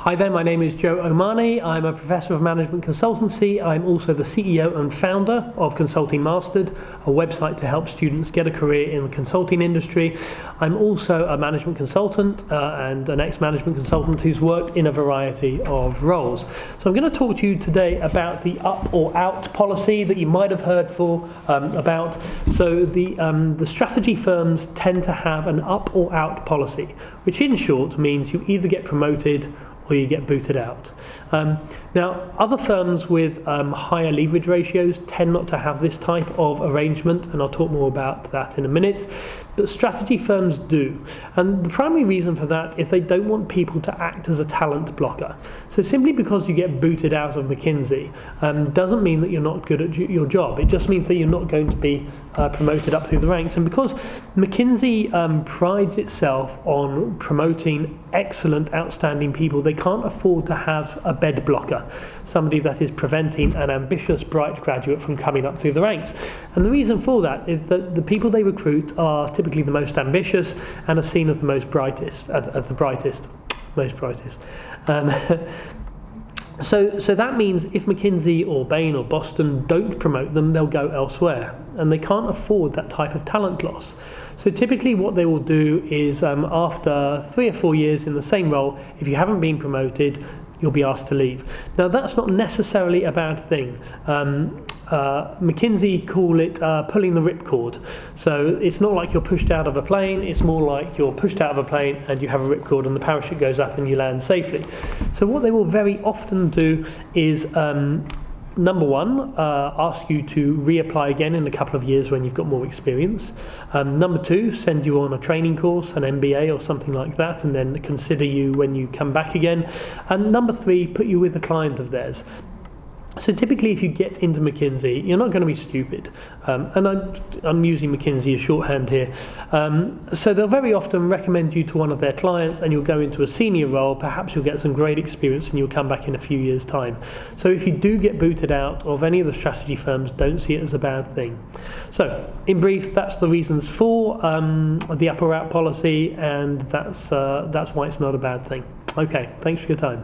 Hi there, my name is Joe Omani. I'm a professor of management consultancy. I'm also the CEO and founder of Consulting Mastered, a website to help students get a career in the consulting industry. I'm also a management consultant and an ex-management consultant who's worked in a variety of roles. So I'm going to talk to you today about the up or out policy that you might have heard about. So the strategy firms tend to have an up or out policy, which in short means you either get promoted or you get booted out. Now, other firms with higher leverage ratios tend not to have this type of arrangement, and I'll talk more about that in a minute, but strategy firms do. And the primary reason for that is they don't want people to act as a talent blocker. So simply because you get booted out of McKinsey doesn't mean that you're not good at your job. It just means that you're not going to be promoted up through the ranks. And because McKinsey prides itself on promoting excellent, outstanding people, they can't afford to have a bed blocker, somebody that is preventing an ambitious, bright graduate from coming up through the ranks. And the reason for that is that the people they recruit are typically the most ambitious and are seen as the most brightest, as the brightest, most brightest. So that means if McKinsey or Bain or Boston don't promote them, they'll go elsewhere, and they can't afford that type of talent loss. So typically what they will do is after 3 or 4 years in the same role, if you haven't been promoted, you'll be asked to leave. Now that's not necessarily a bad thing. McKinsey call it pulling the ripcord. So it's not like you're pushed out of a plane, it's more like you're pushed out of a plane and you have a ripcord and the parachute goes up and you land safely. So what they will very often do is number one, ask you to reapply again in a couple of years when you've got more experience. Number two, send you on a training course, an MBA or something like that, and then consider you when you come back again. And number three, put you with a client of theirs. So typically if you get into McKinsey, you're not going to be stupid. And I'm using McKinsey as shorthand here. So they'll very often recommend you to one of their clients and you'll go into a senior role, perhaps you'll get some great experience and you'll come back in a few years' time. So if you do get booted out of any of the strategy firms, don't see it as a bad thing. So in brief, that's the reasons for the up or out policy, and that's why it's not a bad thing. Okay, thanks for your time.